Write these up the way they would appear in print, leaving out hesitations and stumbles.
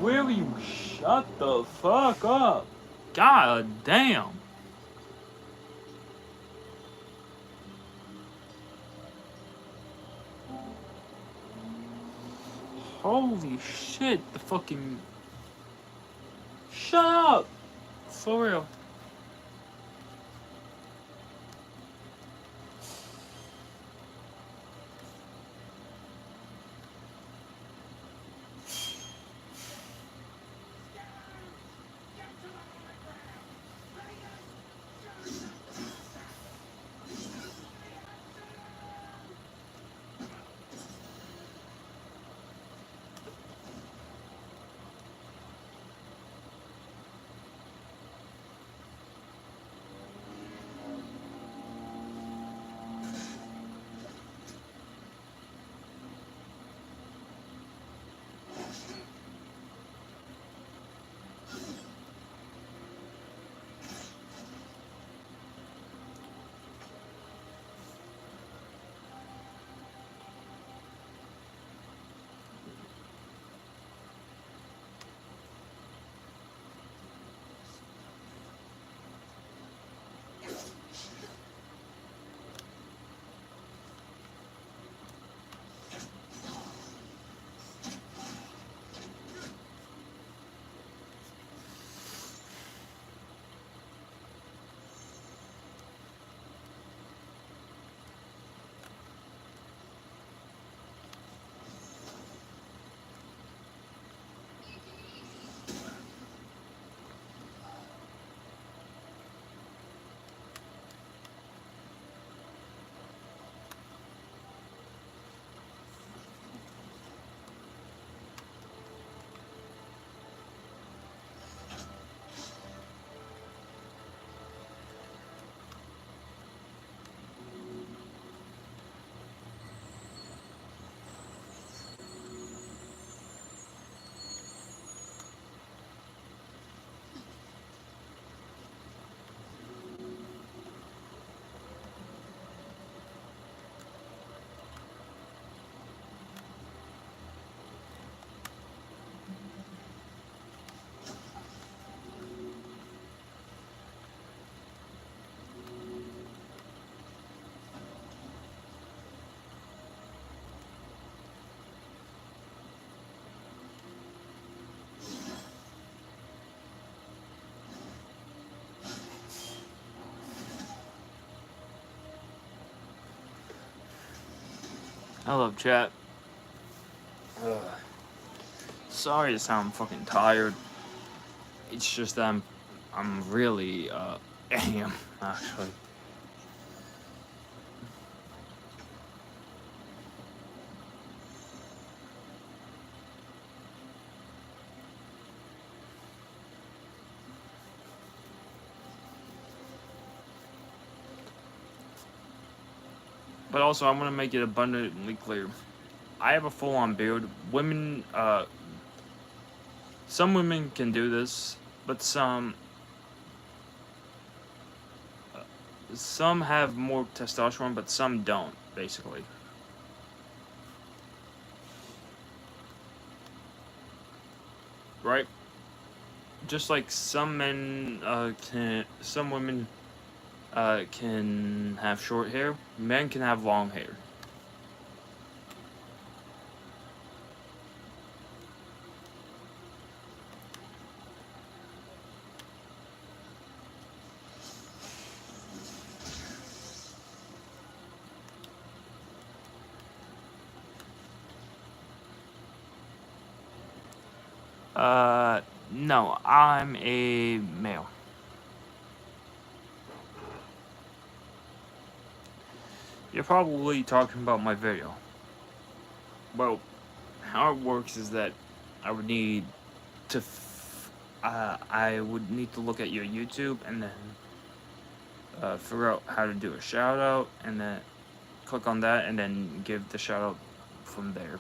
Will you shut the fuck up? God damn. Holy shit, the fucking... Shut up! For real. I love chat. Ugh. Sorry to sound fucking tired. It's just that I'm really am actually. But also, I want to make it abundantly clear. I have a full-on beard. Women, some women can do this, but some have more testosterone, but some don't, basically. Right? Just like some men some women can have short hair, men can have long hair. No, I'm a male. You're probably talking about my video. Well, how it works is that I would need to, I would need to look at your YouTube and then figure out how to do a shout out, and then click on that and then give the shout out from there.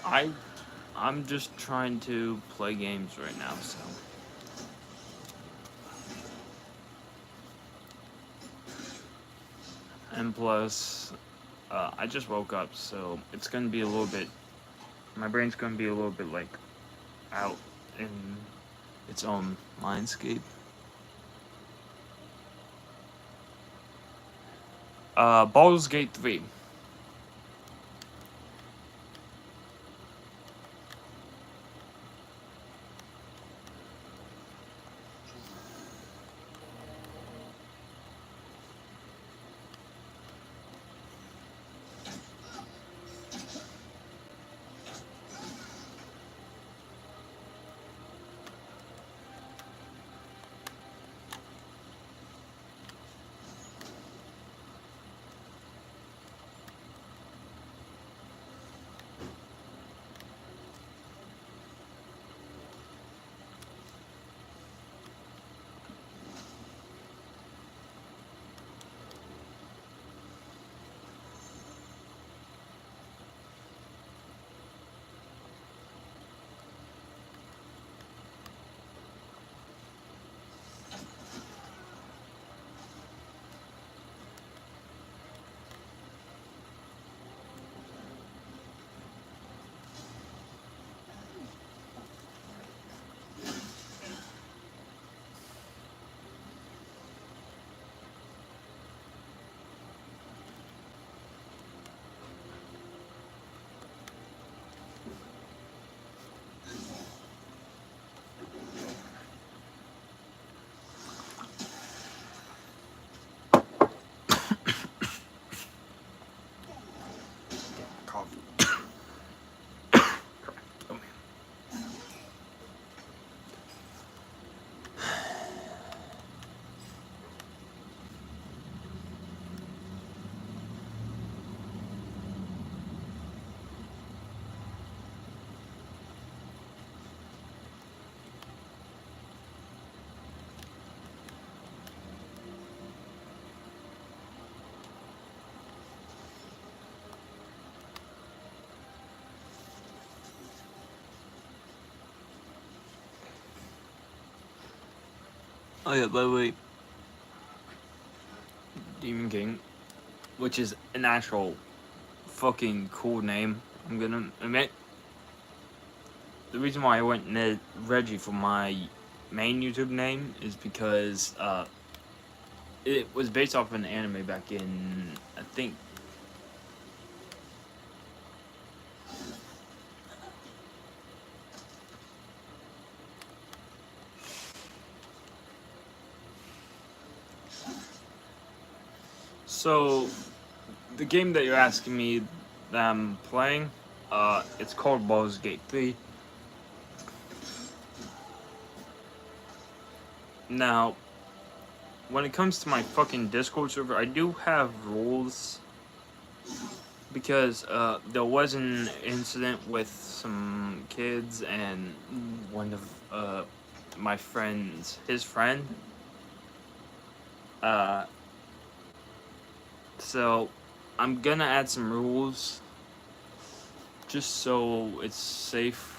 I'm just trying to play games right now, so. And plus, I just woke up, so it's gonna be a little bit. My brain's gonna be a little bit like out in its own mindscape. Baldur's Gate 3. Coffee. Oh man. Oh yeah, by the way, Demon King, which is an actual fucking cool name, I'm gonna admit. The reason why I went Reggie for my main YouTube name is because it was based off of an anime back in, I think. So, the game that you're asking me that I'm playing, it's called Baldur's Gate 3. Now, when it comes to my fucking Discord server, I do have rules because there was an incident with some kids and one of my friends, his friend. So I'm gonna add some rules just so it's safe.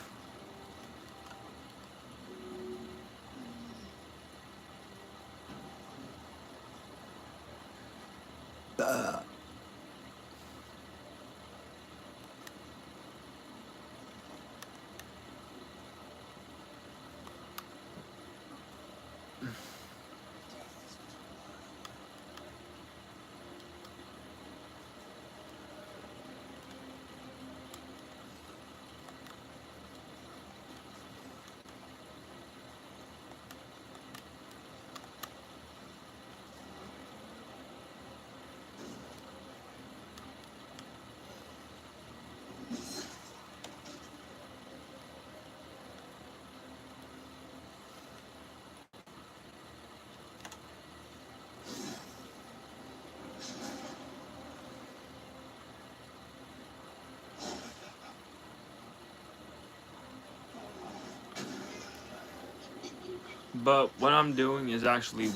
But what I'm doing is actually,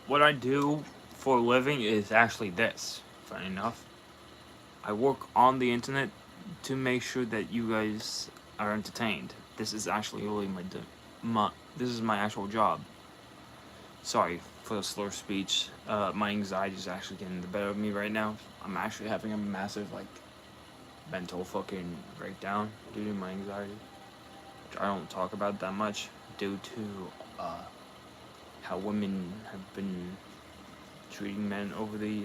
what I do for a living is actually this, funny enough. I work on the internet to make sure that you guys are entertained. This is actually really this is my actual job. Sorry for the slur speech. My anxiety is actually getting the better of me right now. I'm actually having a massive mental fucking breakdown due to my anxiety, which I don't talk about that much due to how women have been treating men over the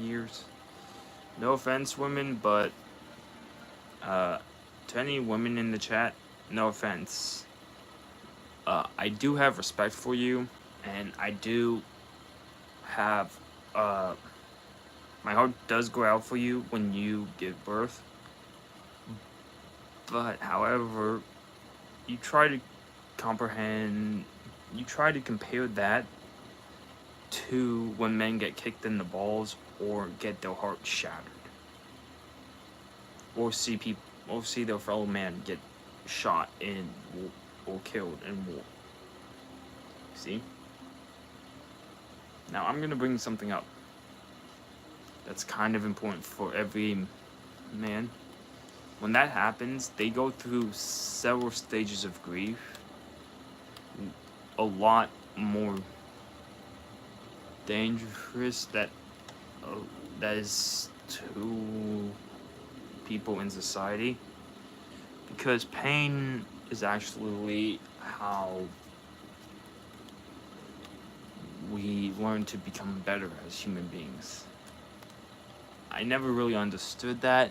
years. No offense, women, but to any women in the chat, no offense. I do have respect for you, and I do have my heart does go out for you when you give birth. But however, you try to compare that to when men get kicked in the balls or get their heart shattered, or see their fellow man get shot in or killed in war. See? Now I'm gonna bring something up that's kind of important for every man. When that happens, they go through several stages of grief, a lot more dangerous that is to people in society, because pain is actually how we learn to become better as human beings. I never really understood that.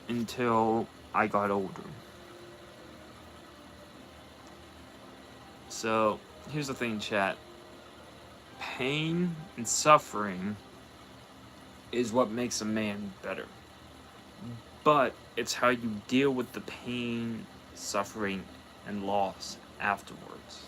Until I got older. So, here's the thing, chat. Pain and suffering is what makes a man better. But it's how you deal with the pain, suffering, and loss afterwards.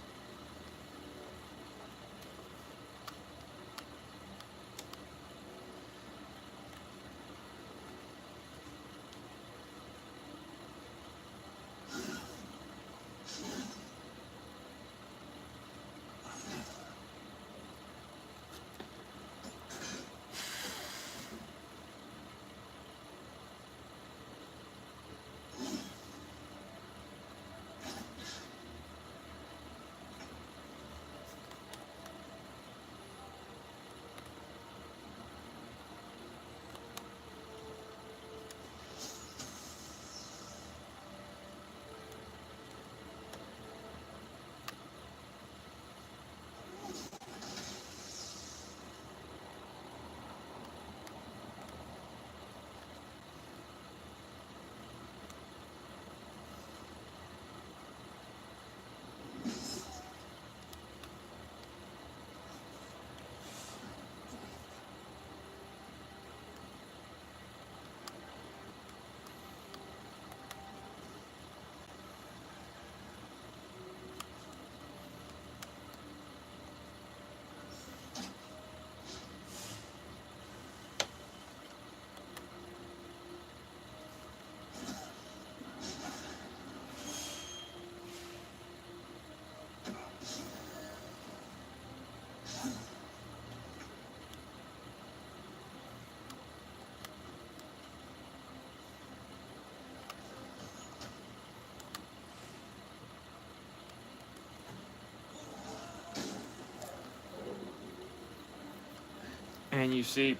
And you see,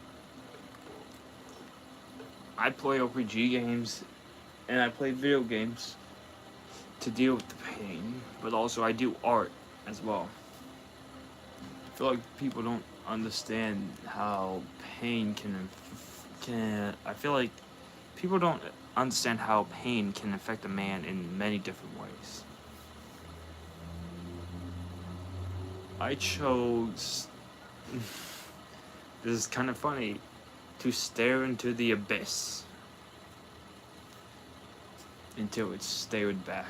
I play RPG games and I play video games to deal with the pain, but also I do art as well. I feel like people don't understand how pain I feel like people don't understand how pain can affect a man in many different ways. I chose this is kind of funny, to stare into the abyss until it's stared back.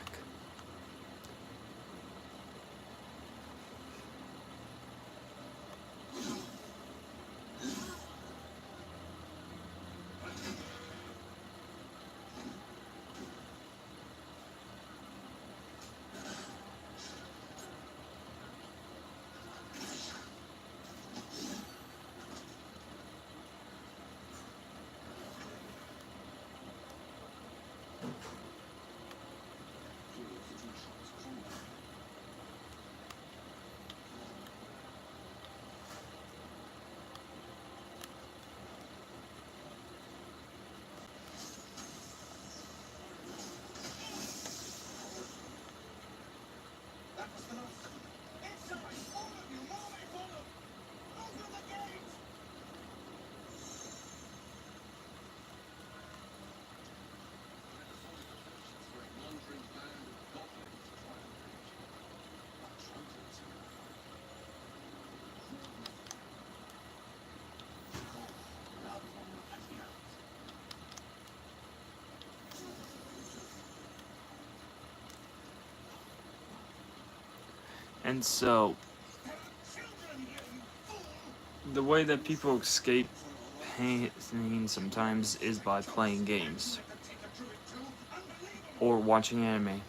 And so, the way that people escape pain sometimes is by playing games or watching anime.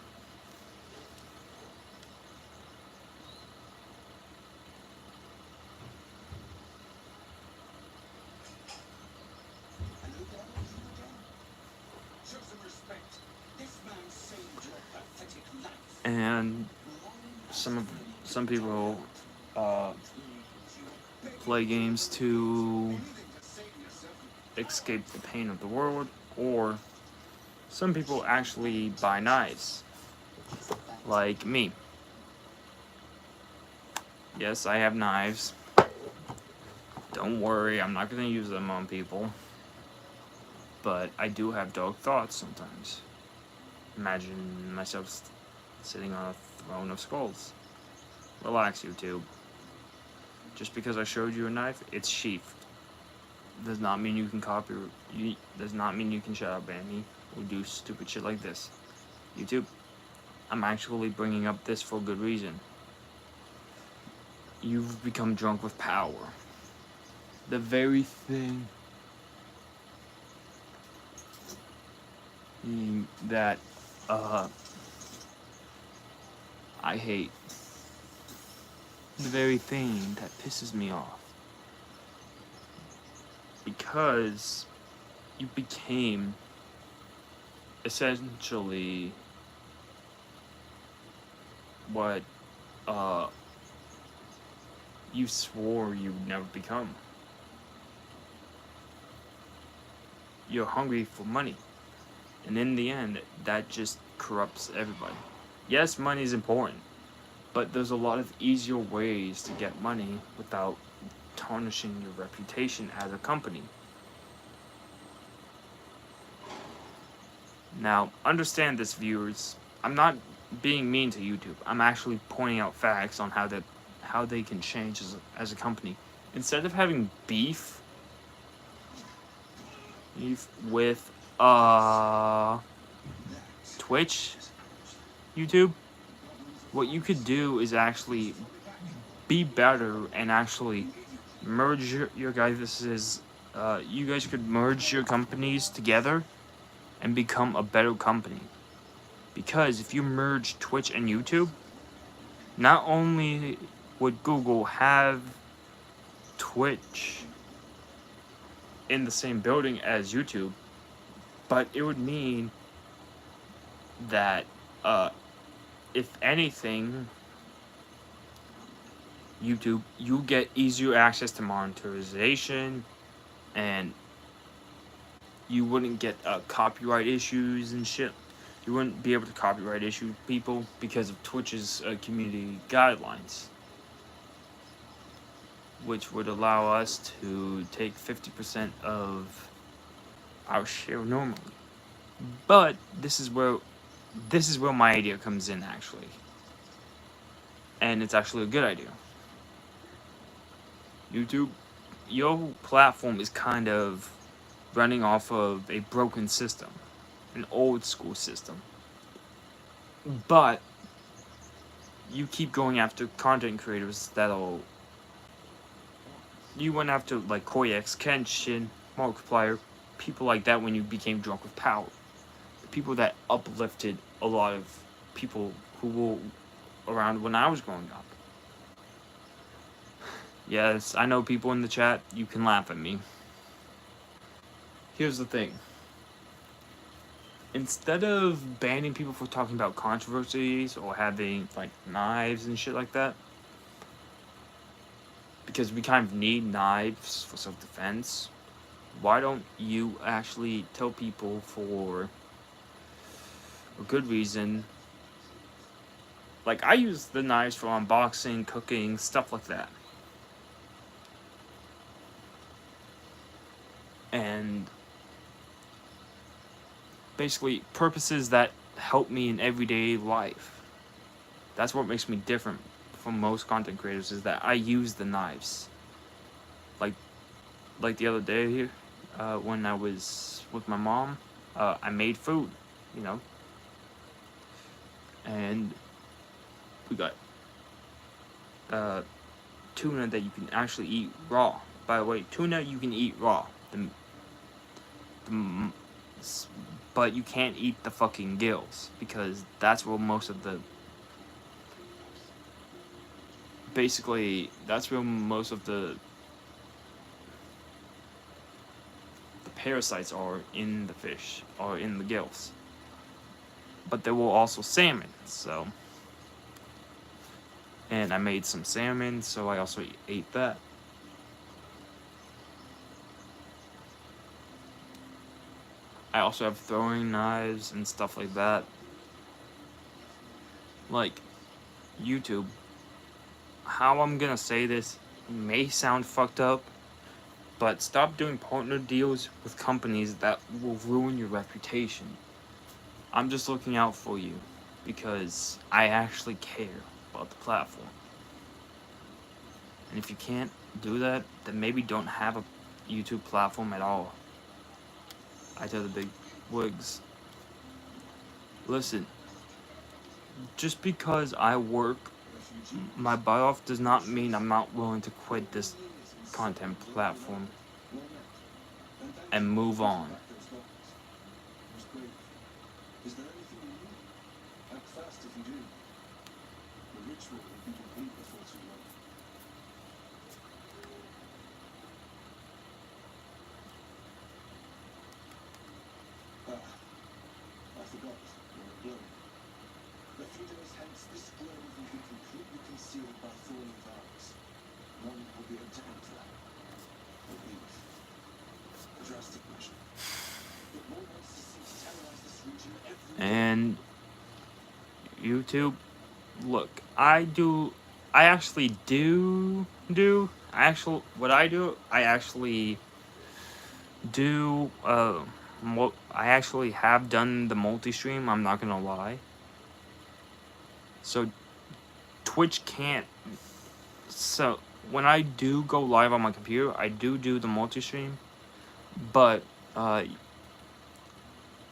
And some people play games to escape the pain of the world, or some people actually buy knives, like me. Yes, I have knives. Don't worry, I'm not gonna use them on people. But I do have dark thoughts sometimes. Imagine myself sitting on a throne of skulls. Relax, YouTube. Just because I showed you a knife, it's sheathed. Does not mean you can does not mean you can shadow ban me or do stupid shit like this. YouTube, I'm actually bringing up this for a good reason. You've become drunk with power. The very thing that I hate. The very thing that pisses me off. Because you became essentially what you swore you'd never become. You're hungry for money. And in the end, that just corrupts everybody. Yes, money is important, but there's a lot of easier ways to get money without tarnishing your reputation as a company. Now, understand this, viewers. I'm not being mean to YouTube. I'm actually pointing out facts on how they can change as a company. Instead of having beef with Twitch, YouTube, what you could do is actually be better and actually merge your guys' you guys could merge your companies together and become a better company. Because if you merge Twitch and YouTube, not only would Google have Twitch in the same building as YouTube, but it would mean that if anything, YouTube, you get easier access to monetization, and you wouldn't get copyright issues and shit. You wouldn't be able to copyright issue people because of Twitch's community guidelines, which would allow us to take 50% of our share normally. But this is where my idea comes in, actually, and it's actually a good idea. YouTube, your platform is kind of running off of a broken system, an old school system, but you keep going after content creators you went after like Koyax, Kenshin, Markiplier, people like that when you became drunk with power. The people that uplifted a lot of people who were around when I was growing up. Yes, I know people in the chat, you can laugh at me. Here's the thing. Instead of banning people for talking about controversies or having like knives and shit like that, because we kind of need knives for self-defense, why don't you actually tell people for a good reason? Like, I use the knives for unboxing, cooking, stuff like that. And basically purposes that help me in everyday life. That's what makes me different from most content creators, is that I use the knives. Like the other day here, when I was with my mom, I made food, you know, and we got tuna that you can actually eat raw. By the way, tuna you can eat raw. The, but you can't eat the fucking gills, because that's where most of the... Basically, that's where most of the parasites are in the fish, or in the gills. But there were also salmon, so... And I made some salmon, so I also ate that. I also have throwing knives and stuff like that. Like, YouTube, how I'm gonna say this may sound fucked up, but stop doing partner deals with companies that will ruin your reputation. I'm just looking out for you, because I actually care about the platform. And if you can't do that, then maybe don't have a YouTube platform at all. I tell the big wigs. Listen, just because I work my butt off does not mean I'm not willing to quit this content platform and move on. And YouTube, look, I actually do, I actually have done the multi-stream, I'm not gonna lie. So, Twitch can't, so, when I do go live on my computer, I do the multi-stream, but,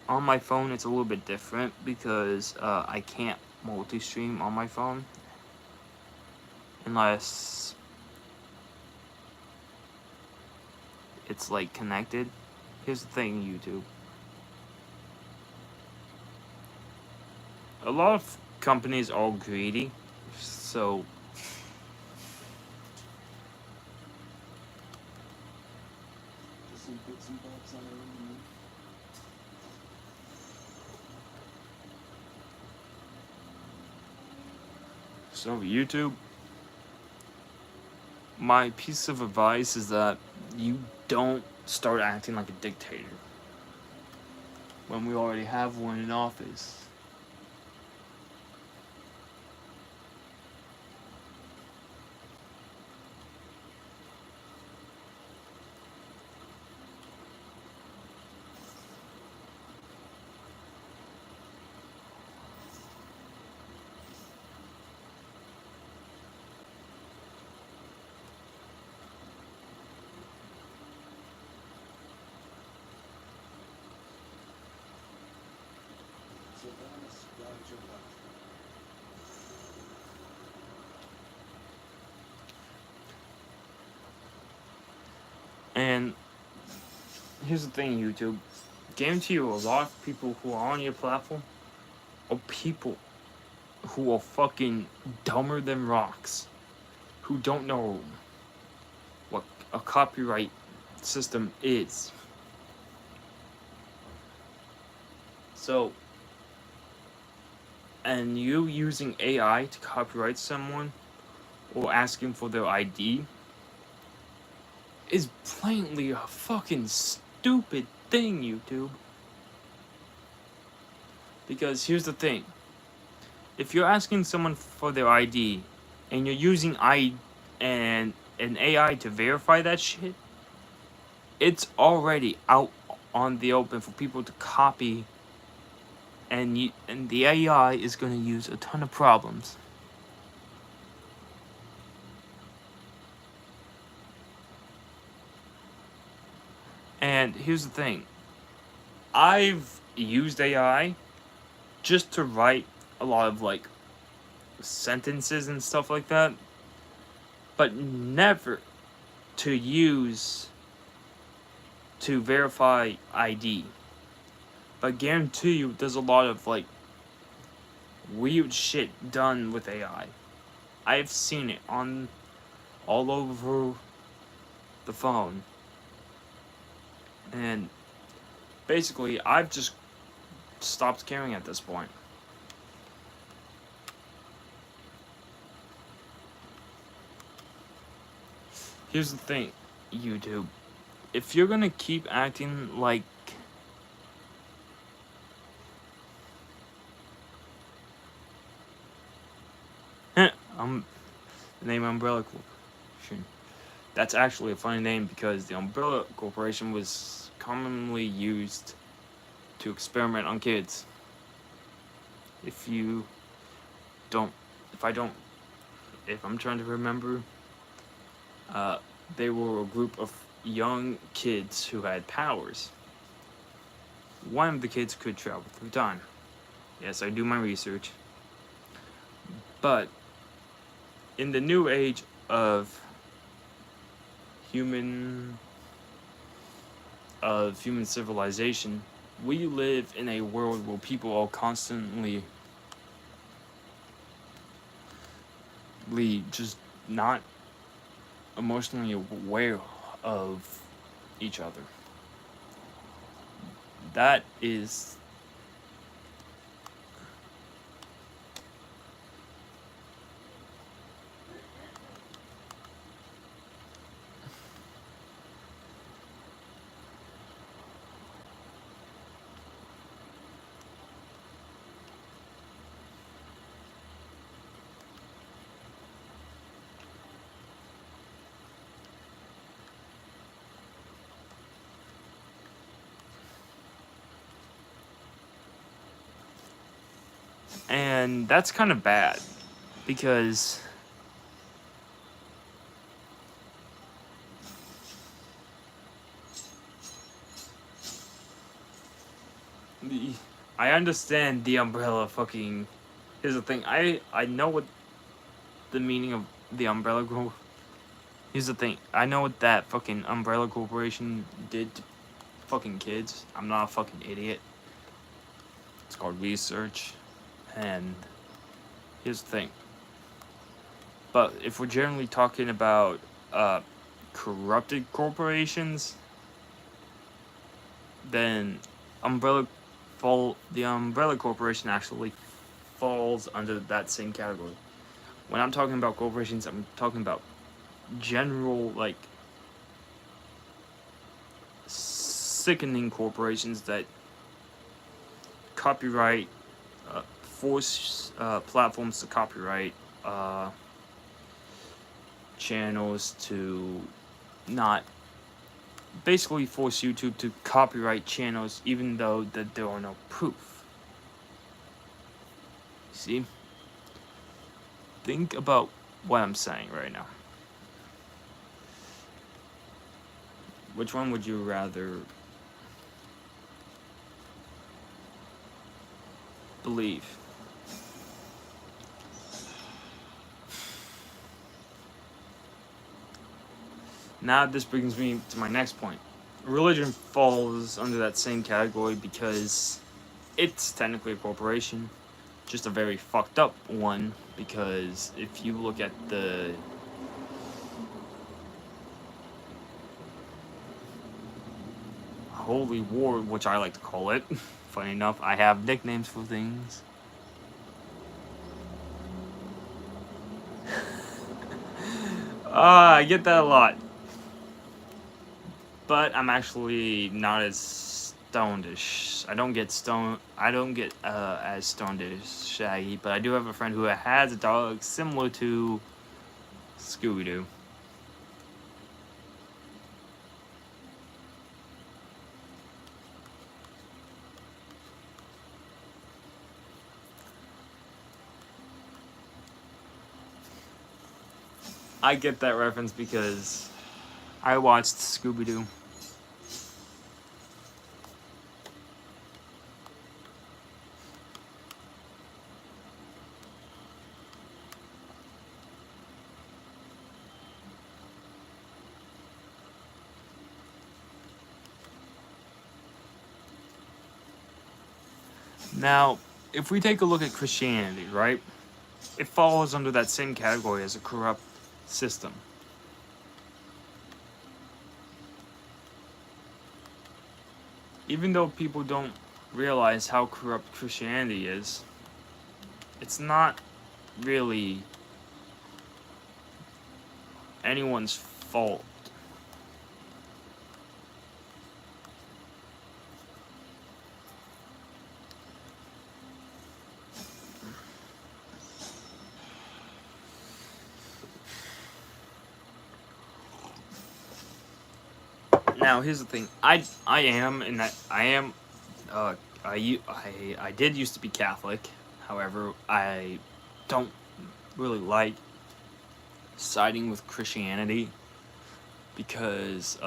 on my phone, it's a little bit different, because, I can't multi-stream on my phone, unless it's, like, connected. Here's the thing, YouTube. A lot of companies are greedy, so... So, YouTube, my piece of advice is that you don't start acting like a dictator when we already have one in office. And here's the thing, YouTube. Guarantee you, a lot of people who are on your platform are people who are fucking dumber than rocks, who don't know what a copyright system is. So, and you using AI to copyright someone or asking for their ID is plainly a fucking stupid thing, YouTube. Because here's the thing. If you're asking someone for their ID and you're using an AI to verify that shit, it's already out on the open for people to copy, and the AI is going to use a ton of problems. And here's the thing. I've used AI just to write a lot of, like, sentences and stuff like that. but never to use to verify ID. But I guarantee you there's a lot of like weird shit done with AI. I've seen it on all over the phone. And basically I've just stopped caring at this point. Here's the thing, YouTube. If you're gonna keep acting like the name Umbrella Corporation. That's actually a funny name because the Umbrella Corporation was commonly used to experiment on kids. If I'm trying to remember, they were a group of young kids who had powers. One of the kids could travel through time. Yes, I do my research. But in the new age of human civilization, we live in a world where people are constantly just not emotionally aware of each other. That is and that's kind of bad because I understand the umbrella fucking. Here's the thing. I know what the meaning of the umbrella group. Here's the thing. I know what that fucking umbrella corporation did to fucking kids. I'm not a fucking idiot. It's called research. And here's the thing. But if we're generally talking about corrupted corporations, then the umbrella corporation actually falls under that same category. When I'm talking about corporations, I'm talking about general, like, sickening corporations that copyright, force platforms to copyright channels, to not basically force YouTube to copyright channels even though that there are no proof. See? Think about what I'm saying right now. Which one would you rather believe? Now this brings me to my next point. Religion falls under that same category because it's technically a corporation, just a very fucked up one, because if you look at the Holy War, which I like to call it, funny enough, I have nicknames for things. I get that a lot. But I'm actually not as stonedish. I don't get as stoned as Shaggy, but I do have a friend who has a dog similar to Scooby-Doo. I get that reference because I watched Scooby-Doo. Now, if we take a look at Christianity, right? It falls under that same category as a corrupt system. Even though people don't realize how corrupt Christianity is, it's not really anyone's fault. Now, here's the thing. I did used to be Catholic. However, I don't really like siding with Christianity because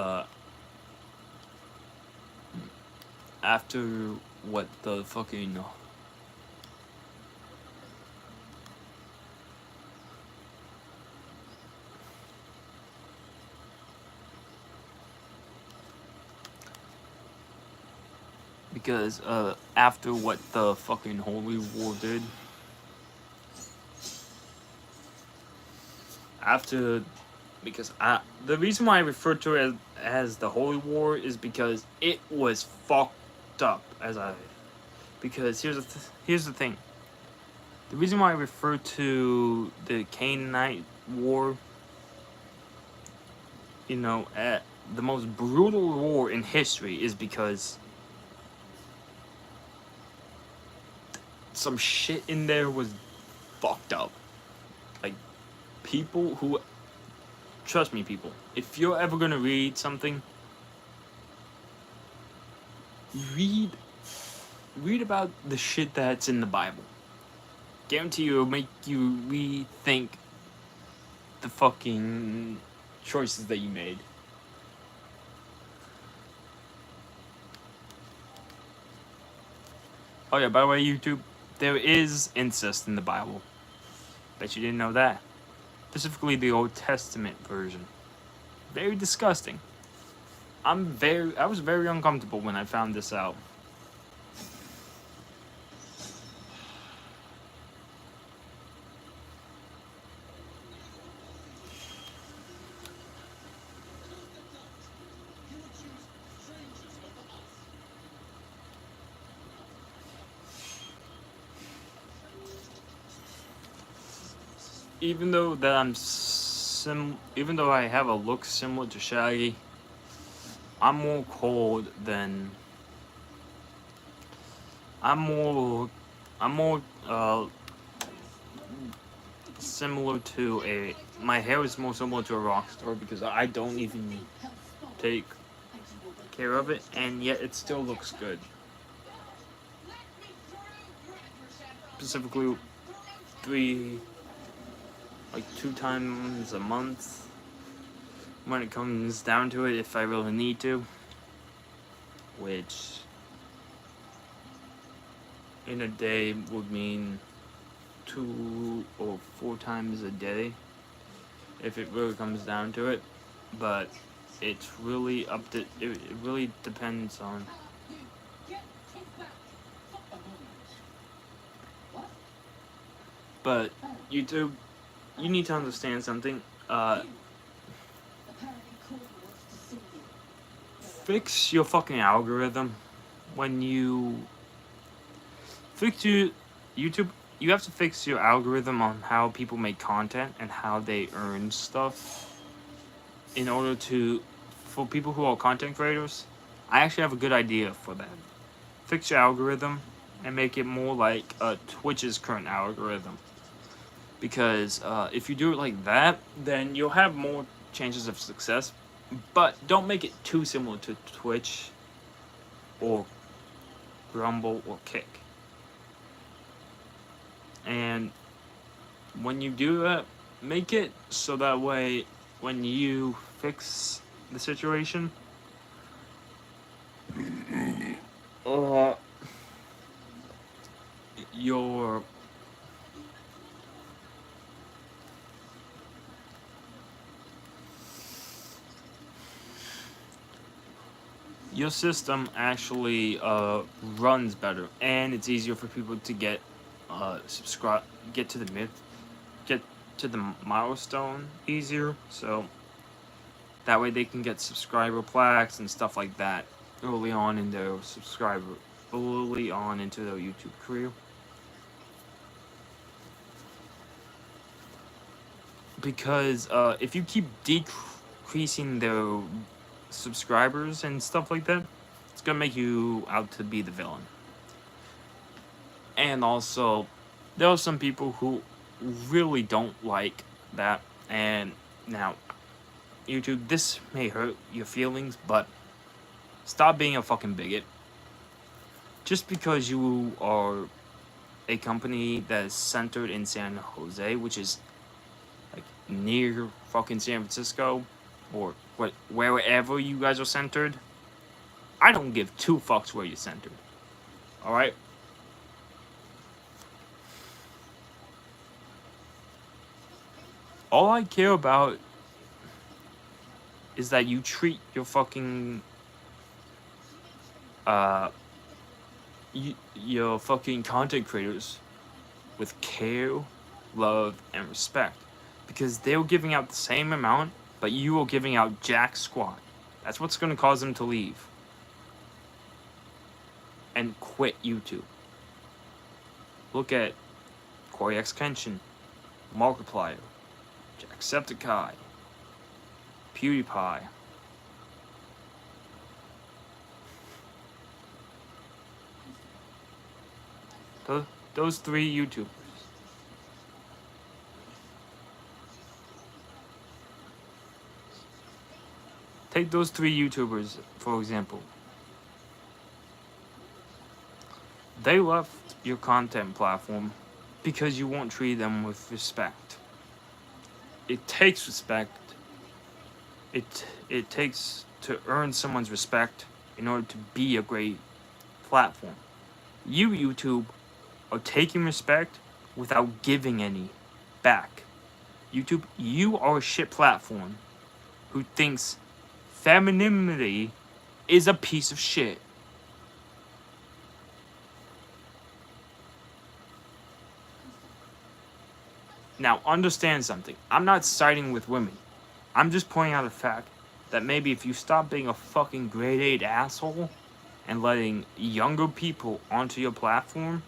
after what the fucking after what the fucking Holy War did, the reason why I refer to it as the Holy War is because it was fucked up because here's the thing. The reason why I refer to the Canaanite War, at the most brutal war in history, is because some shit in there was fucked up. Like, trust me, people, if you're ever gonna read something, read about the shit that's in the Bible. Guarantee you it'll make you rethink the fucking choices that you made. Oh yeah, by the way, YouTube, there is incest in the Bible. Bet you didn't know that. Specifically the Old Testament version. Very disgusting. I was very uncomfortable when I found this out. Even though I have a look similar to Shaggy, I'm more cold than I'm more similar to my hair is more similar to a rock star because I don't even take care of it, and yet it still looks good. Specifically 2 times a month when it comes down to it, if I really need to, which in a day would mean 2 or 4 times a day if it really comes down to it. But it's really it really depends on but YouTube, you need to understand something. Fix your fucking algorithm. When you fix your YouTube, you have to fix your algorithm on how people make content and how they earn stuff. In order for people who are content creators, I actually have a good idea for that. Fix your algorithm and make it more like Twitch's current algorithm. Because if you do it like that, then you'll have more chances of success. But don't make it too similar to Twitch or Rumble or Kick. And when you do that, make it so that way when you fix the situation, your your system actually runs better, and it's easier for people to get subscribe, get to the milestone easier. So that way they can get subscriber plaques and stuff like that early on in their early on into their YouTube career. Because if you keep decreasing their subscribers and stuff like that, it's gonna make you out to be the villain. And also, there are some people who really don't like that. And now, YouTube, this may hurt your feelings, but stop being a fucking bigot. Just because you are a company that is centered in San Jose, which is like near fucking San Francisco, or wherever you guys are centered, I don't give two fucks where you're centered. Alright? All I care about is that you treat your fucking your fucking content creators with care, love, and respect, because they're giving out the same amount, but you are giving out jack squat. That's what's going to cause them to leave and quit YouTube. Look at Corey X Kenshin, Markiplier, Jacksepticeye, PewDiePie. Those three YouTubers. Take those three YouTubers, for example. They left your content platform because you won't treat them with respect. It takes respect. It takes to earn someone's respect in order to be a great platform. You, YouTube, are taking respect without giving any back. YouTube, you are a shit platform who thinks femininity is a piece of shit. Now, understand something. I'm not siding with women. I'm just pointing out a fact that maybe if you stop being a fucking grade 8 asshole and letting younger people onto your platform,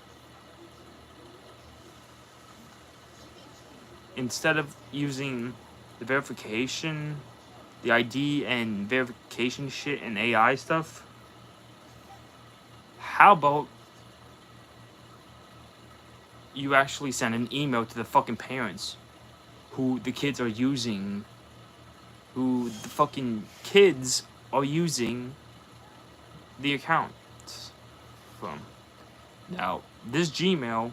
instead of using the verification, the ID and verification shit and AI stuff, how about you actually send an email to the fucking parents who the kids are using, who the fucking kids are using the accounts from. Now, this Gmail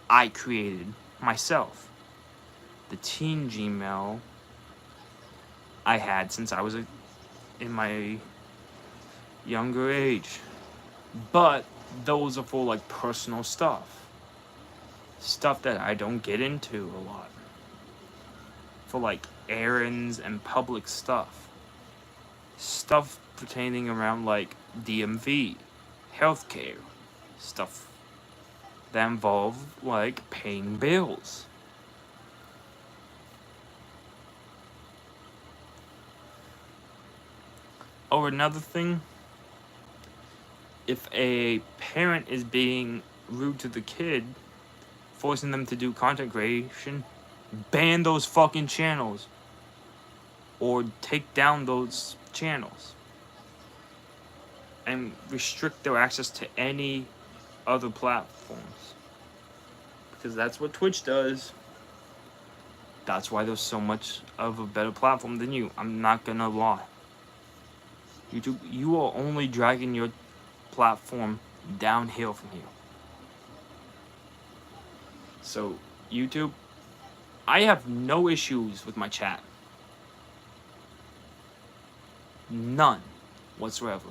I created myself. The teen Gmail I had since I was in my younger age. But those are for like personal stuff. Stuff that I don't get into a lot. For like errands and public stuff. Stuff pertaining around like DMV, healthcare, stuff that involve like paying bills. Or another thing, if a parent is being rude to the kid, forcing them to do content creation, ban those fucking channels. Or take down those channels. And restrict their access to any other platforms. Because that's what Twitch does. That's why there's so much of a better platform than you. I'm not gonna lie. YouTube, you are only dragging your platform downhill from here. So, YouTube, I have no issues with my chat. None whatsoever.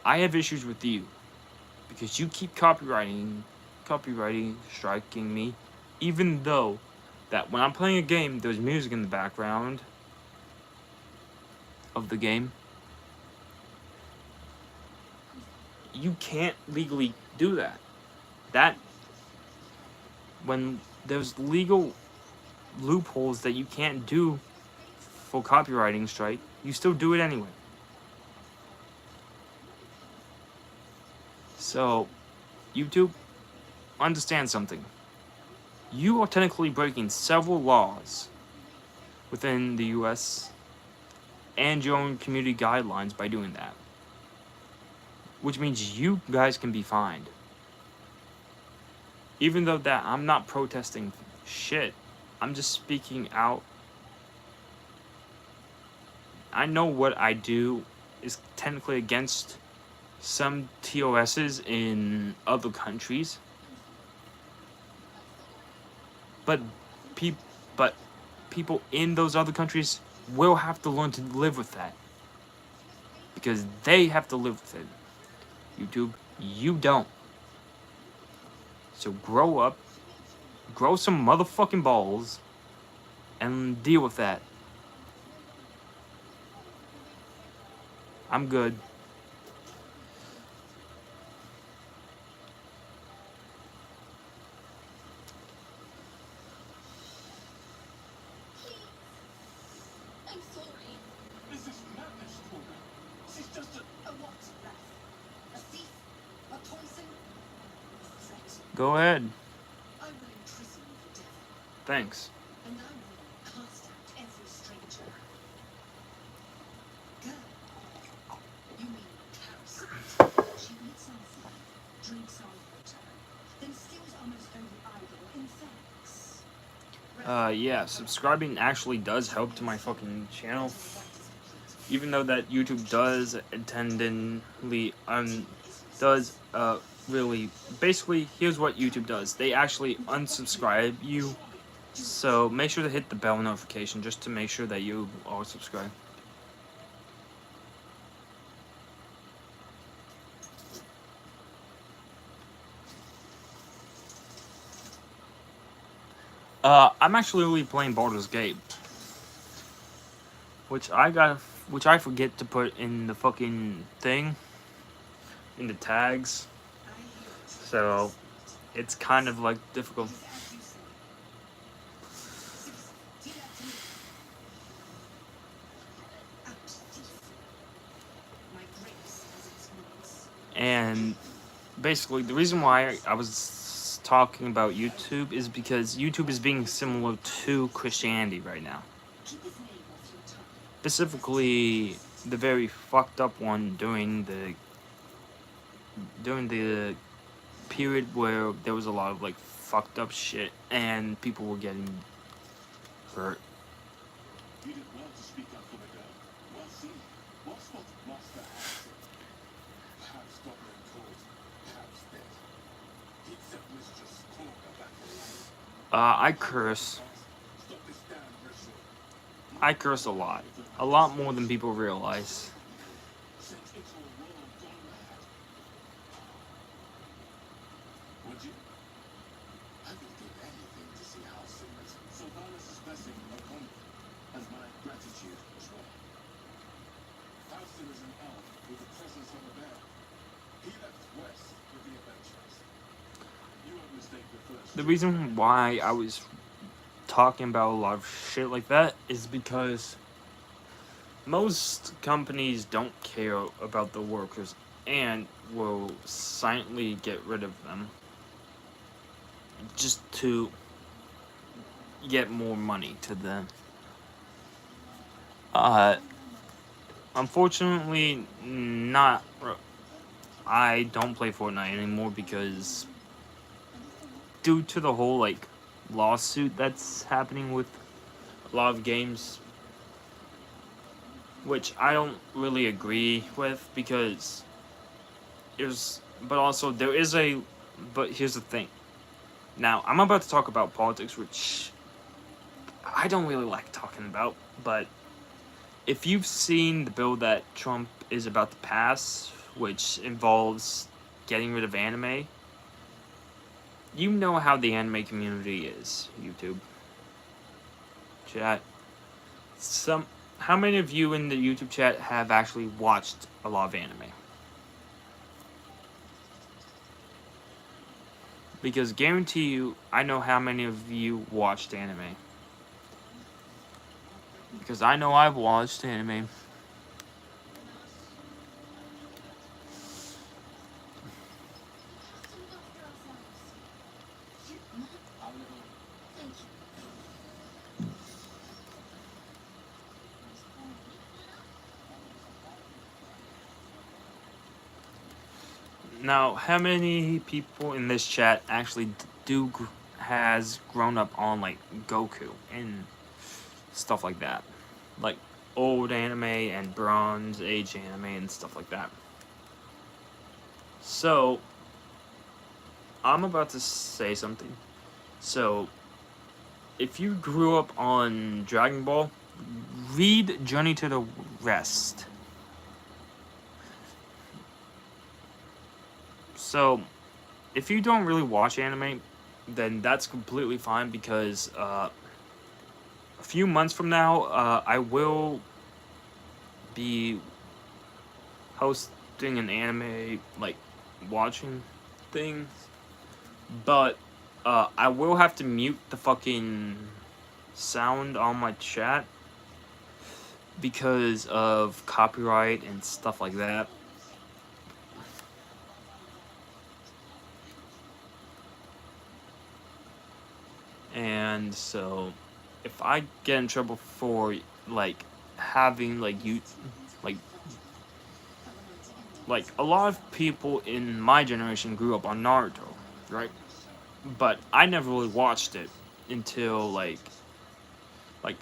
I have issues with you because you keep copyrighting, striking me, even though that when I'm playing a game, there's music in the background of the game. you can't legally do that. That, when there's legal loopholes that you can't do for copywriting strike, you still do it anyway. So, YouTube, understand something. You are technically breaking several laws within the US and your own community guidelines by doing that. Which means you guys can be fined. Even though that I'm not protesting shit, I'm just speaking out. I know what I do is technically against some TOSs in other countries, but people in those other countries will have to learn to live with that, because they have to live with it. YouTube, you don't. So grow up, grow some motherfucking balls, and deal with that. I'm good. I'm sorry. This is madness, Cora. She's just a what? A thief? A poison? A threat? Go ahead. I will imprison you forever. Thanks. And I will cast out every stranger. Girl. You mean Carousel. She eats our food, drinks our water, then steals our most holy idol in thanks. Yeah, subscribing actually does help to my fucking channel. Even though that YouTube does intentionally, really, basically, here's what YouTube does. They actually unsubscribe you. So make sure to hit the bell notification just to make sure that you are subscribed. I'm actually really playing Baldur's Gate, which I forget to put in the fucking thing, in the tags. So it's kind of like difficult. And basically, the reason why I was talking about YouTube is because YouTube is being similar to Christianity right now. Specifically, the very fucked up one during the period where there was a lot of like fucked up shit and people were getting hurt. You did well to speak up for the girl. Well seen. What's what Master has said? Perhaps Goblin called, perhaps dead. Did the mistress call her back alive? I curse. Stop this damn ritual. I curse a lot more than people realize. Sent into a world gone mad. Would you? I would give anything to see how Simra's Sylvanus' blessing upon you, and my gratitude as well. Faustin is an elf with the presence of a bear. He left west with the adventurers. You won't mistake the first. The reason why I was talking about a lot of shit like that is because most companies don't care about the workers and will silently get rid of them just to get more money to them. Unfortunately, not. I don't play Fortnite anymore because due to the whole like lawsuit that's happening with a lot of games, which I don't really agree with, because but here's the thing. Now, I'm about to talk about politics, which I don't really like talking about, but if you've seen the bill that Trump is about to pass, which involves getting rid of anime, you know how the anime community is, YouTube. Chat. How many of you in the YouTube chat have actually watched a lot of anime? Because guarantee you, I know how many of you watched anime. Because I know I've watched anime. Now, how many people in this chat actually has grown up on like Goku and stuff like that, like old anime and Bronze Age anime and stuff like that? So, I'm about to say something. So, if you grew up on Dragon Ball, read Journey to the West. So, if you don't really watch anime, then that's completely fine because a few months from now, I will be hosting an anime like watching thing, but I will have to mute the fucking sound on my chat because of copyright and stuff like that. And so, if I get in trouble for like having like you like a lot of people in my generation grew up on Naruto, right? But I never really watched it until like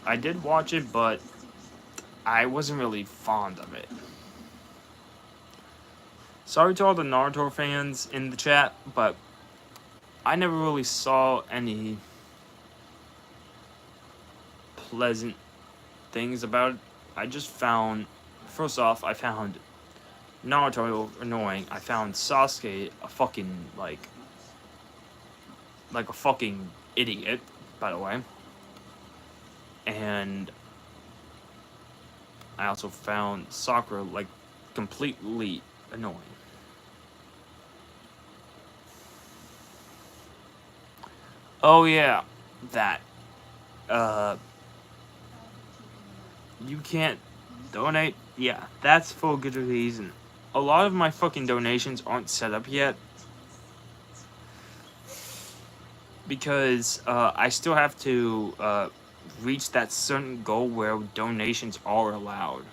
I did watch it, but I wasn't really fond of it. Sorry to all the Naruto fans in the chat, but I never really saw any pleasant things about it. I just found, first off, I found Naruto annoying. I found Sasuke a fucking like a fucking idiot, by the way. And I also found Sakura like completely annoying. Oh yeah, that. You can't donate? Yeah, that's for a good reason. A lot of my fucking donations aren't set up yet. Because I still have to reach that certain goal where donations are allowed.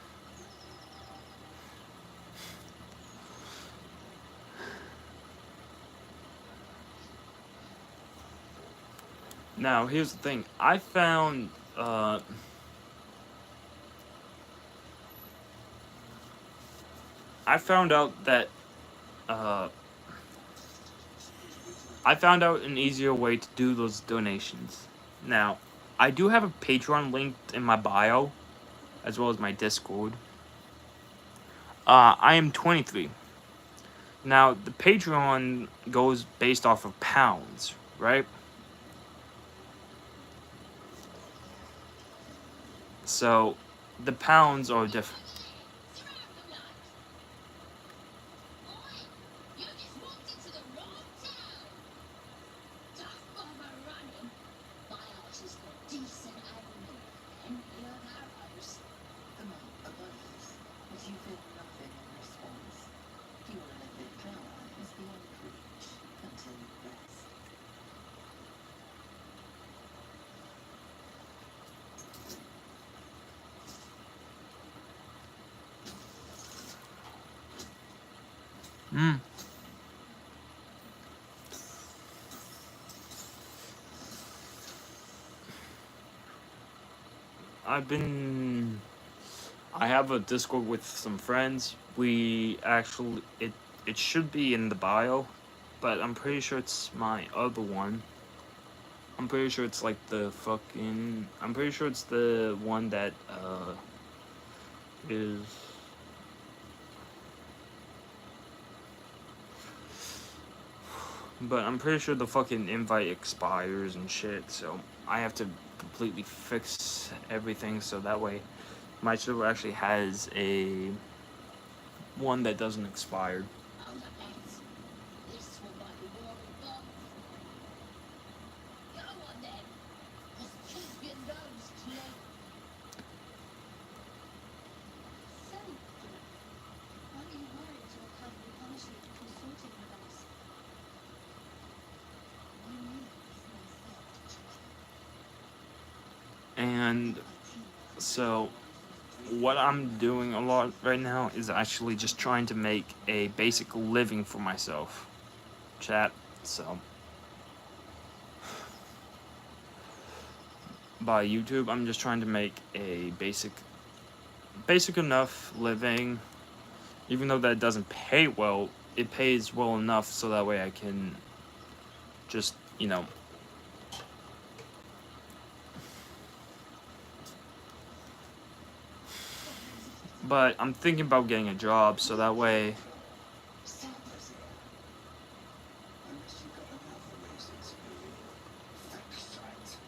Now, here's the thing. I found out that I found out an easier way to do those donations. Now, I do have a Patreon linked in my bio, as well as my Discord. I am 23. Now, the Patreon goes based off of pounds, right? So, the pounds are different. I have a Discord with some friends. We actually, it should be in the bio, but I'm pretty sure it's my other one. I'm pretty sure it's like I'm pretty sure it's the one that, is... But I'm pretty sure the fucking invite expires and shit, so I have to completely fix everything so that way my server actually has a one that doesn't expire. And so what I'm doing a lot right now is actually just trying to make a basic living for myself. Chat. So by YouTube, I'm just trying to make a basic enough living. Even though that doesn't pay well, it pays well enough so that way I can just, but I'm thinking about getting a job so that way Unless you've got another reason to believe. Fixate.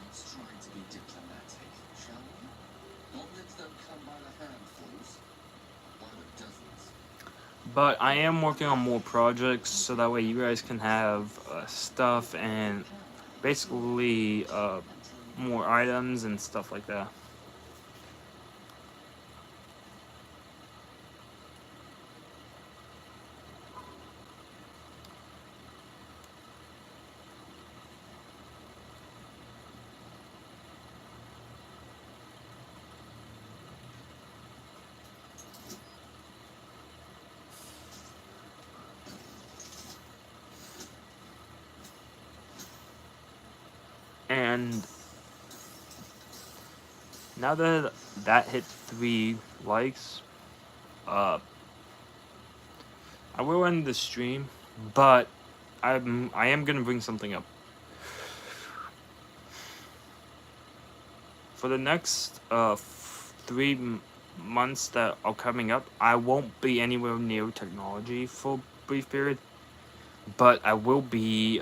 Let's try to be diplomatic, shall we? Goblins don't come by the handfuls, by the dozens. but I am working on more projects so that way you guys can have stuff and basically more items and stuff like that. And now that that hit 3 likes, I will end the stream, but I am gonna bring something up. For the next 3 months that are coming up, I won't be anywhere near technology for a brief period, but I will be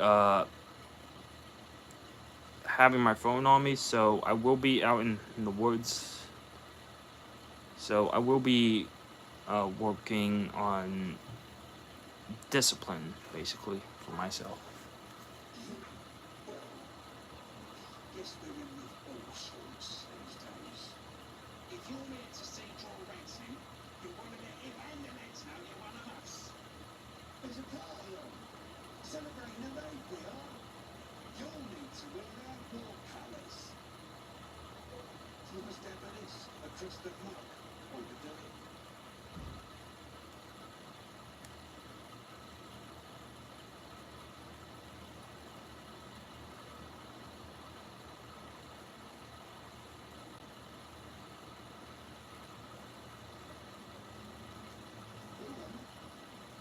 having my phone on me, so I will be out in the woods. So I will be working on discipline, basically, for myself. Guess we're in with all sorts these days. If you're here to see draw racing, you're one of the him and the Nets now, you're one of us. There's a party on. Celebrating a raid we are. You'll need to wear our war colours. You must have this across the mug or the dirt.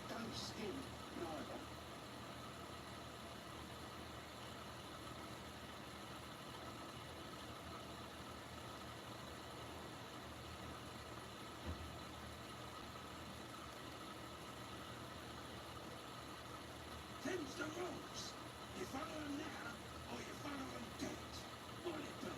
Don't skin neither. Them's the rules. You follow them now, or you follow them dead. What it be?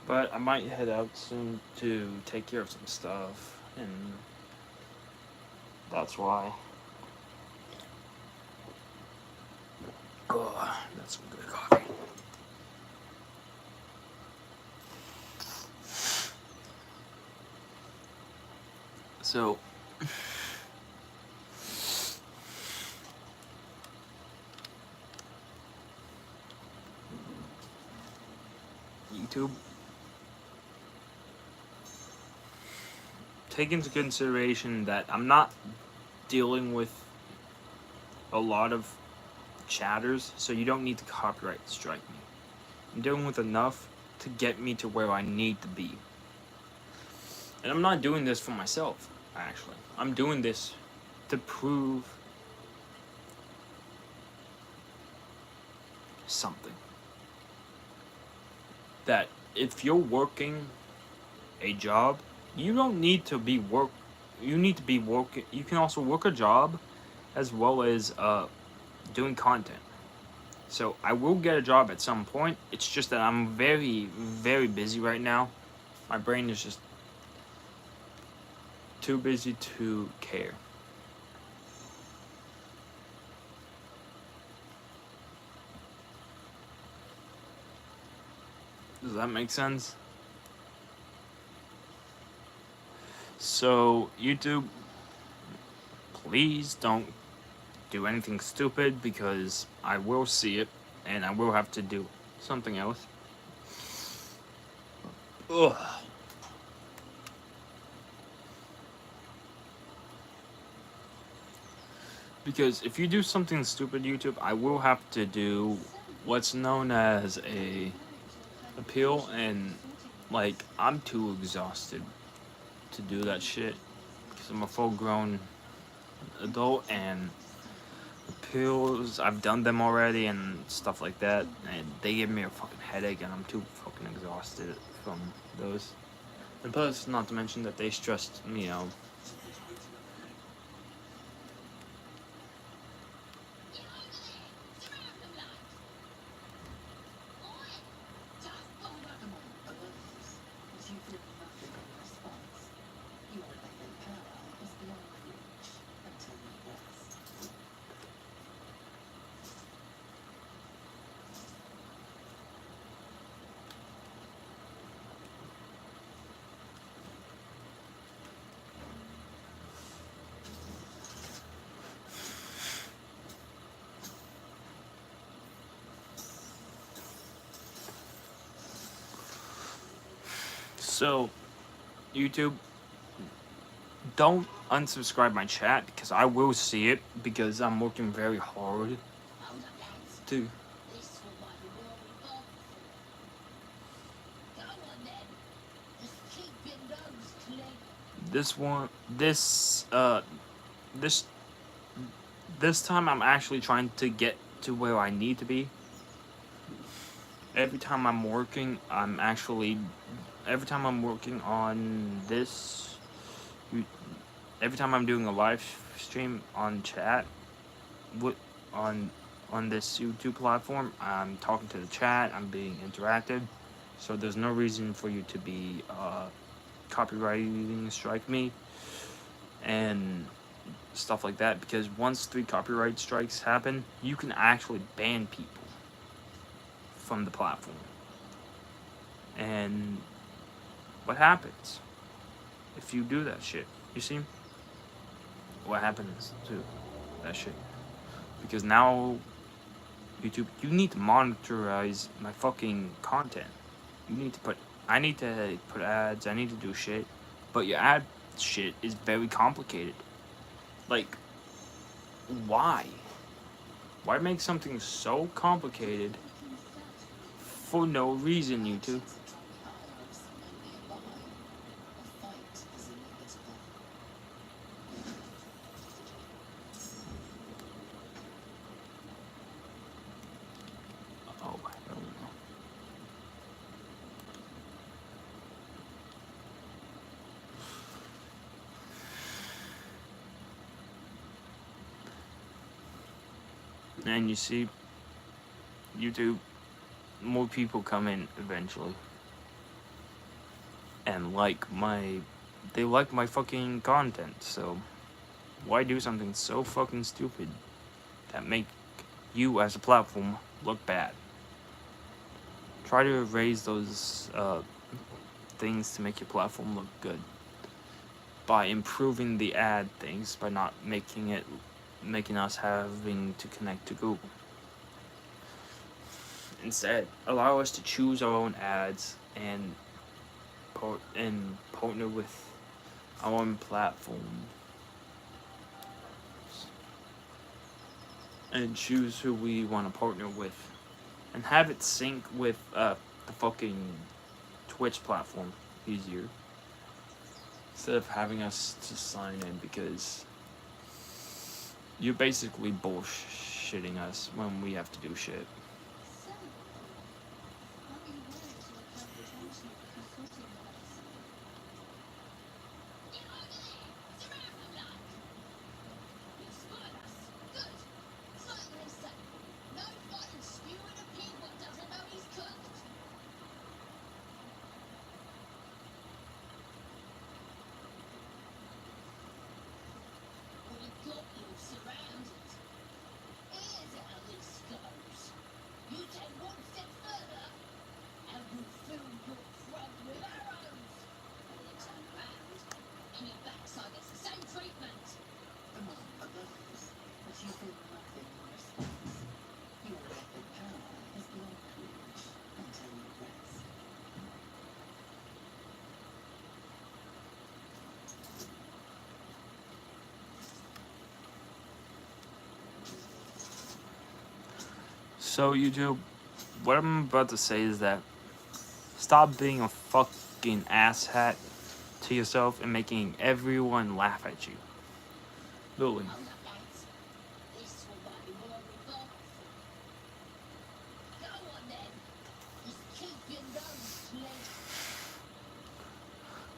But I might head out soon to take care of some stuff, and that's why. Oh, that's some good coffee. So, YouTube, take into consideration that I'm not dealing with a lot of chatters, so you don't need to copyright strike me. I'm dealing with enough to get me to where I need to be. And I'm not doing this for myself, actually. I'm doing this to prove something. That if you're working a job, you don't need to be you need to be working. You can also work a job, as well as doing content. So I will get a job at some point. It's just that I'm very, very busy right now. My brain is just too busy to care. Does that make sense? So, YouTube, please don't do anything stupid because I will see it and I will have to do something else. Ugh. Because if you do something stupid, YouTube, I will have to do what's known as a appeal, and like I'm too exhausted to do that shit because I'm a full-grown adult, and appeals I've done them already and stuff like that, and they give me a fucking headache, and I'm too fucking exhausted from those. And plus, not to mention that they stressed me out. So, YouTube, don't unsubscribe my chat because I will see it because I'm working very hard to. This one, this this time I'm actually trying to get to where I need to be. Every time I'm working, every time I'm working on this, every time I'm doing a live stream on chat, on on this YouTube platform, I'm talking to the chat, I'm being interactive, so there's no reason for you to be copywriting strike me and stuff like that, because once 3 copyright strikes happen, you can actually ban people from the platform. And what happens if you do that shit? You see? What happens to that shit? Because now, YouTube, you need to monetize my fucking content. I need to put ads, I need to do shit. But your ad shit is very complicated. Like, why? Why make something so complicated for no reason, YouTube? Oh, I don't know. And you see, YouTube, more people come in eventually. And they like my fucking content, so why do something so fucking stupid that make you as a platform look bad? Try to erase those things to make your platform look good by improving the ad things, by not making us having to connect to Google. Instead, allow us to choose our own ads and partner with our own platform and choose who we want to partner with and have it sync with the fucking Twitch platform easier instead of having us to sign in, because you're basically bullshitting us when we have to do shit. So YouTube, what I'm about to say is that stop being a fucking asshat to yourself and making everyone laugh at you. Literally.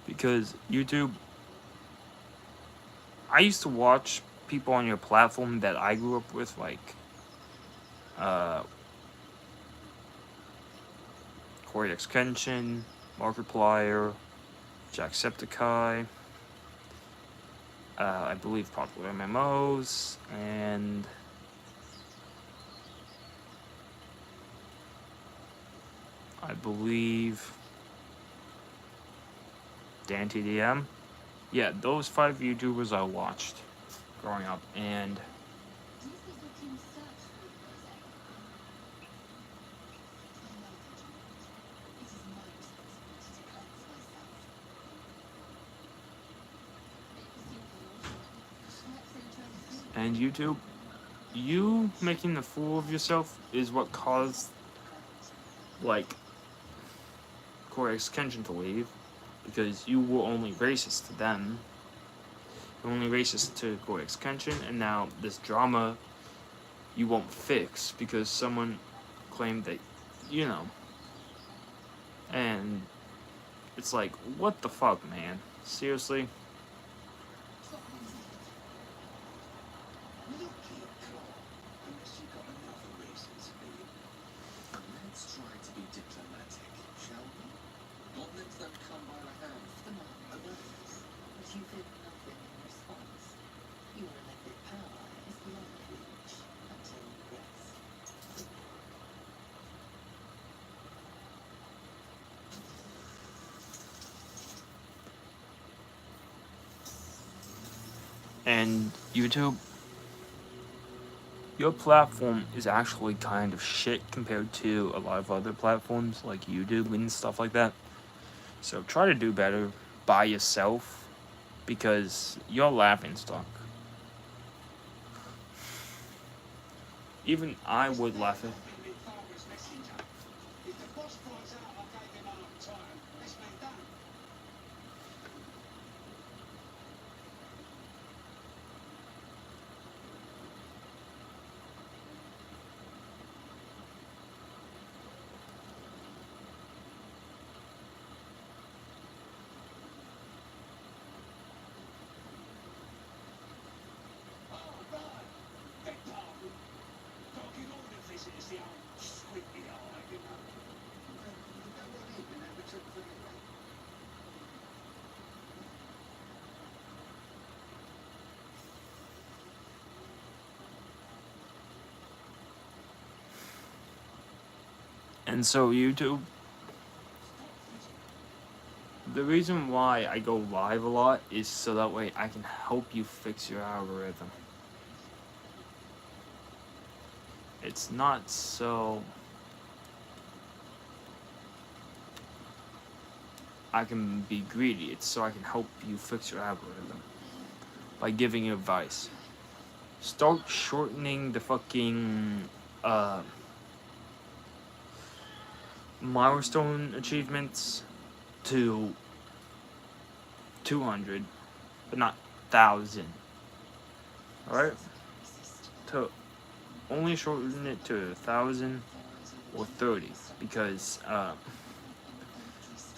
Because YouTube, I used to watch people on your platform that I grew up with, like Corey X Kenshin, Markiplier, Jacksepticeye, I believe Popular MMOs, and I believe Dan TDM. Yeah, those 5 YouTubers I watched growing up, and YouTube, you making the fool of yourself is what caused, like, Corey X Kenshin to leave, because you were only racist to them. You're only racist to Corey X Kenshin, and now this drama you won't fix because someone claimed that, you know. And it's like, what the fuck, man? Seriously? Let's try to be diplomatic, shall we? Goblins don't come by the hand. But you did nothing in response. Your elected power is beyond reach until rest. And YouTube, your platform is actually kind of shit compared to a lot of other platforms like YouTube and stuff like that. So try to do better by yourself, because you're laughing stock. Even I would laugh at. And so YouTube, the reason why I go live a lot is so that way I can help you fix your algorithm. It's not so I can be greedy, it's so I can help you fix your algorithm by giving you advice. Start shortening the fucking milestone achievements to 200, but not 1,000. Alright? To only shorten it to 1,000 or 30, because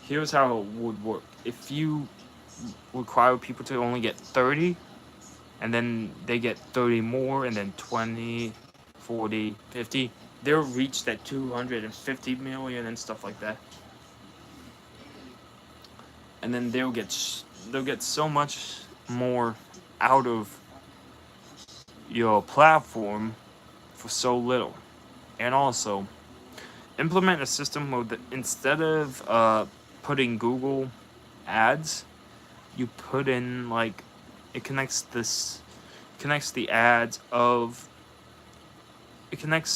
here's how it would work. If you require people to only get 30, and then they get 30 more, and then 20, 40, 50, they'll reach that 250 million and stuff like that. And then they'll get so much more out of your platform for so little. And also, implement a system where instead of putting Google ads, you put in, like, it connects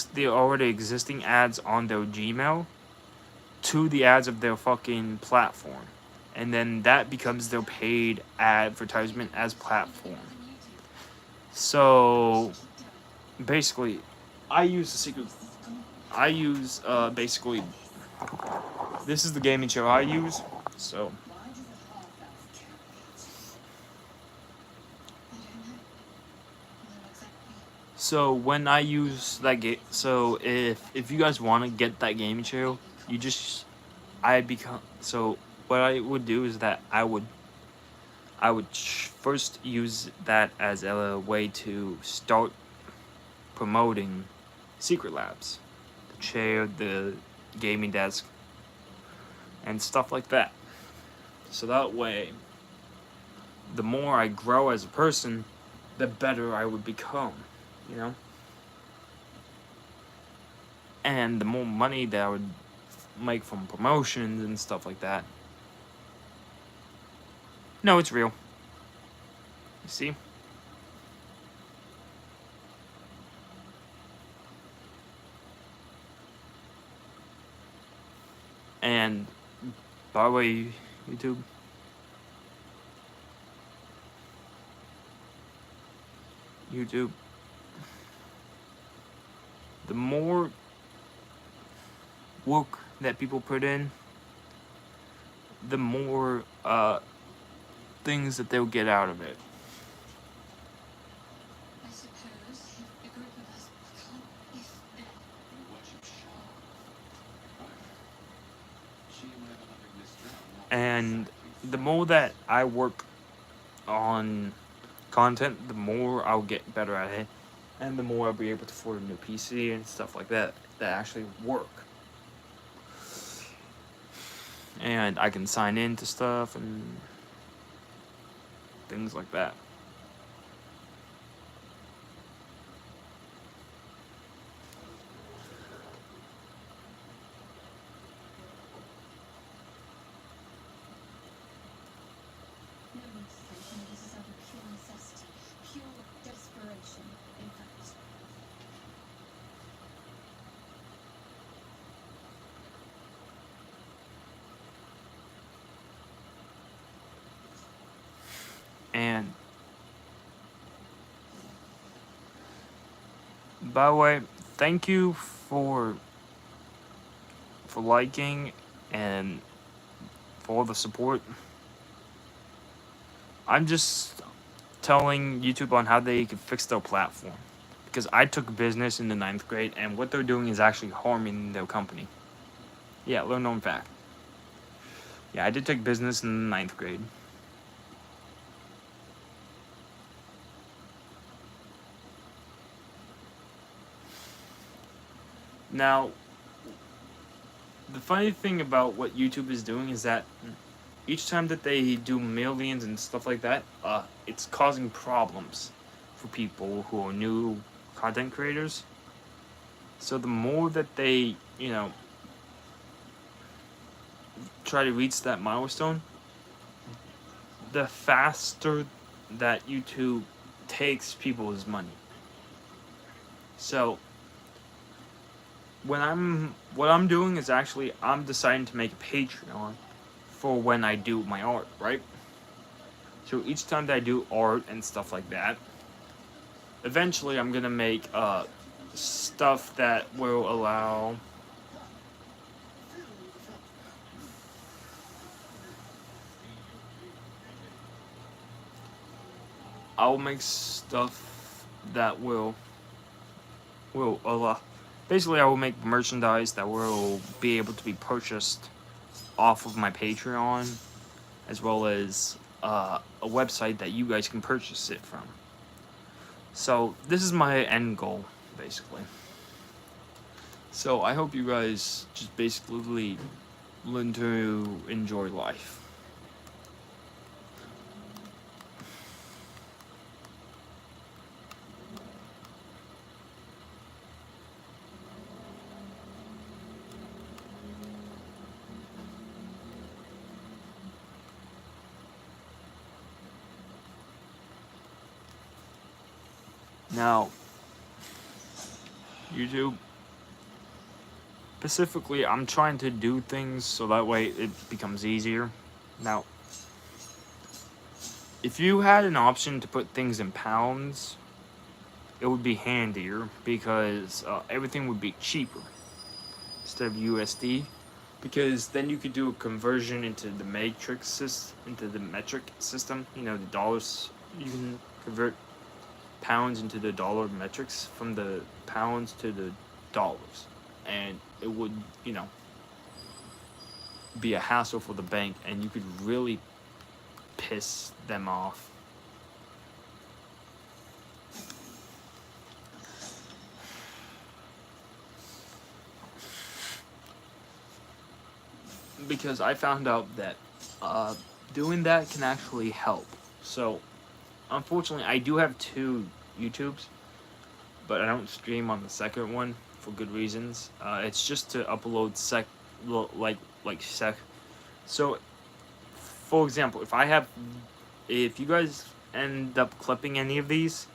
the already existing ads on their Gmail to the ads of their fucking platform. And then that becomes their paid advertisement as platform. So basically, I use the secret I use basically this is the gaming chair I use. So Why does it half elf care about you? I don't know. Not exactly. so when I use that game, so if you guys want to get that gaming chair, you just I become so what I would do is that I would first use that as a way to start promoting Secret Labs, the chair, the gaming desk, and stuff like that. So that way, the more I grow as a person, the better I would become, you know? And the more money that I would make from promotions and stuff like that. No, it's real. You see? And by the way, YouTube, the more work that people put in, the more things that they'll get out of it. I suppose if a group of us can't, if Your worship Shah. Right. She may have another mistress. And the more that I work on content, the more I'll get better at it, and the more I'll be able to afford a new PC and stuff like that that actually work. And I can sign into stuff and things like that. no one's saying this is out of pure necessity, pure desperation, in fact. And by the way, thank you for liking and for all the support. I'm just telling YouTube on how they can fix their platform, because I took business in the 9th grade, and what they're doing is actually harming their company. Yeah, little known fact. Yeah, I did take business in the 9th grade. Now, the funny thing about what YouTube is doing is that each time that they do millions and stuff like that, it's causing problems for people who are new content creators. So the more that they, try to reach that milestone, the faster that YouTube takes people's money. So what I'm doing is actually I'm deciding to make a Patreon for when I do my art, right? So each time that I do art and stuff like that, eventually I'm gonna make stuff that will allow I'll make stuff that will allow, basically I will make merchandise that will be able to be purchased off of my Patreon, as well as a website that you guys can purchase it from. So this is my end goal, basically. So I hope you guys just basically learn to enjoy life. Now, YouTube, specifically, I'm trying to do things so that way it becomes easier. Now, if you had an option to put things in pounds, it would be handier because everything would be cheaper. instead of USD, because then you could do a conversion into the metric system. You know, the dollars. You can convert pounds into the dollar metrics from the pounds to the dollars, and it would, you know, be a hassle for the bank, and you could really piss them off. Because I found out that doing that can actually help. So, unfortunately, I do have 2 YouTubes, but I don't stream on the second one for good reasons. It's just to upload sec. So, for example, if you guys end up clipping any of these,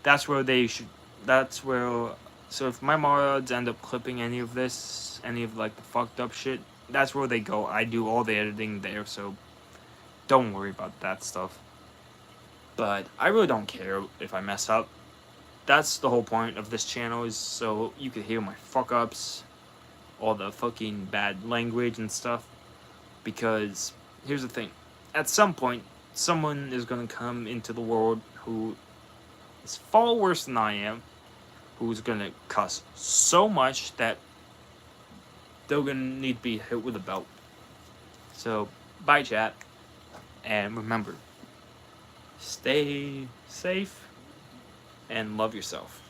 that's where they should. That's where. So if my mods end up clipping any of this, any of like the fucked up shit, that's where they go. I do all the editing there, so don't worry about that stuff. But I really don't care if I mess up. That's the whole point of this channel, is so you can hear my fuck ups, all the fucking bad language and stuff. Because here's the thing, at some point, someone is gonna come into the world who is far worse than I am, who's gonna cuss so much that they're gonna need to be hit with a belt. So, bye chat, and remember, stay safe and love yourself.